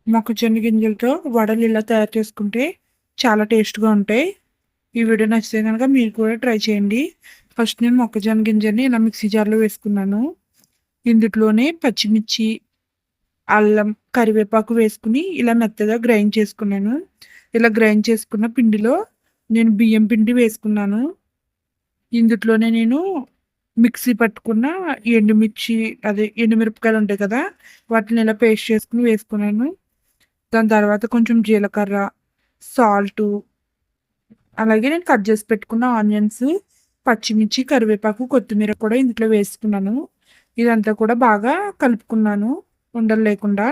మొక్కజొన్న గింజలతో వడలు ఇలా తయారు చేసుకుంటే చాలా టేస్ట్‌గా ఉంటాయి. ఈ వీడియో నచ్చితే గనక మీరు కూడా ట్రై చేయండి. ఫస్ట్ నేను మొక్కజొన్న గింజల్ని ఇలా మిక్సీ జార్‌లో వేసుకున్నాను. ఇందుట్లోనే పచ్చిమిర్చి, అల్లం, కరివేపాకు వేసుకొని ఇలా మెత్తగా గ్రైండ్ చేసుకున్నాను. ఇలా గ్రైండ్ చేసుకున్న పిండిలో నేను బియ్యం పిండి వేసుకున్నాను. ఇందుట్లోనే నేను మిక్సీ పట్టుకున్న ఎండుమిర్చి అదే ఎండుమిరపకాయలు ఉంటాయి కదా! వాటిని ఇలా పేస్ట్ చేసుకొని వేసుకున్నాను. దాని తర్వాత కొంచెం జీలకర్ర, సాల్టు, అలాగే నేను కట్ చేసి పెట్టుకున్న ఆనియన్స్, పచ్చిమిర్చి, కరివేపాకు, కొత్తిమీర కూడా ఇందులో వేసుకున్నాను. ఇదంతా కూడా బాగా కలుపుకున్నాను ఉండలు లేకుండా.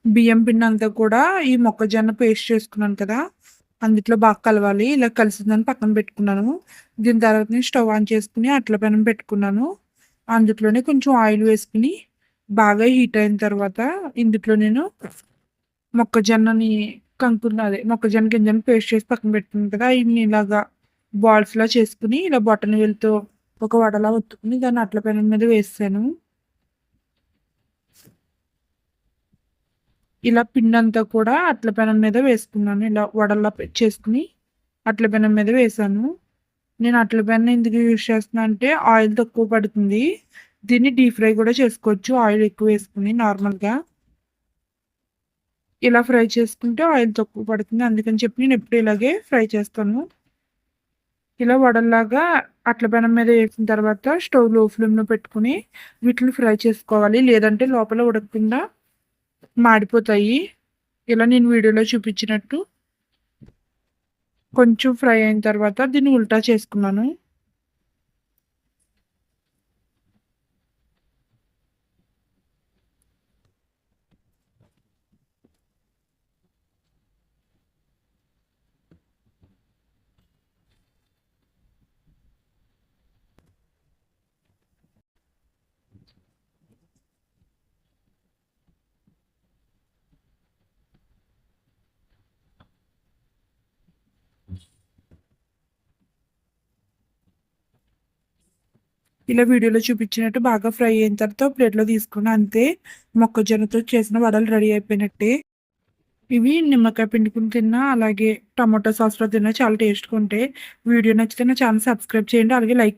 బియ్యం పిండి అంతా కూడా ఈ మొక్కజొన్న పేస్ట్ చేసుకున్నాను కదా! అందుట్లో బాగా కలవాలి. ఇలా కలిసిందని పక్కన పెట్టుకున్నాను. దీని తర్వాత నేను స్టవ్ ఆన్ చేసుకొని అట్ల పెనం పెట్టుకున్నాను. అందుట్లోనే కొంచెం ఆయిల్ వేసుకొని బాగా హీట్ అయిన తర్వాత ఇందుట్లో నేను మొక్కజొన్నని అదే మొక్కజొన్న గింజని పేస్ట్ చేసి పక్కన పెట్టుకున్నాను కదా! అయన్ని ఇలాగా బాల్స్‌లా చేసుకొని ఇలా బొటన వేలుతో ఒక వడలా ఒత్తుకొని దాన్ని అట్ల పెనం మీద వేసేసాను. ఇలా పిండంతా కూడా అట్ల పెనం మీద వేసుకున్నాను. ఇలా వడల్లా చేసుకొని అట్ల పెనం మీద వేశాను. నేను అట్ల పెనం ఎందుకు యూజ్ చేస్తున్నా అంటే ఆయిల్ తక్కువ పడుతుంది. దీన్ని డీప్ ఫ్రై కూడా చేసుకోవచ్చు ఆయిల్ ఎక్కువ వేసుకొని నార్మల్‌గా. ఇలా ఫ్రై చేసుకుంటే ఆయిల్ తక్కువ పడుతుంది. అందుకని చెప్పి నేను ఎప్పుడు ఇలాగే ఫ్రై చేస్తాను. ఇలా వడల్లాగా అట్ల పెనం మీద వేసిన తర్వాత స్టవ్ లో ఫ్లేమ్‌లో పెట్టుకొని వీటిని ఫ్రై చేసుకోవాలి. లేదంటే లోపల ఉడకకుండా మాడిపోతాయి. ఇలా నేను వీడియోలో చూపించినట్టు కొంచెం ఫ్రై అయిన తర్వాత దీన్ని ఉల్టా చేసుకున్నాను. ఇలా వీడియోలో చూపించినట్టు బాగా ఫ్రై అయిన తర్వాత ప్లేట్‌లో తీసుకున్నా అంతే. మొక్కజొన్నతో చేసిన వడలు రెడీ అయిపోయినట్టే. ఇవి నిమ్మకాయ పిండుకొని తిన్నా, అలాగే టమాటో సాస్‌లో తిన్నా చాలా టేస్ట్‌గా ఉంటాయి. వీడియో నచ్చితే నా ఛానల్ సబ్స్క్రైబ్ చేయండి. అలాగే లైక్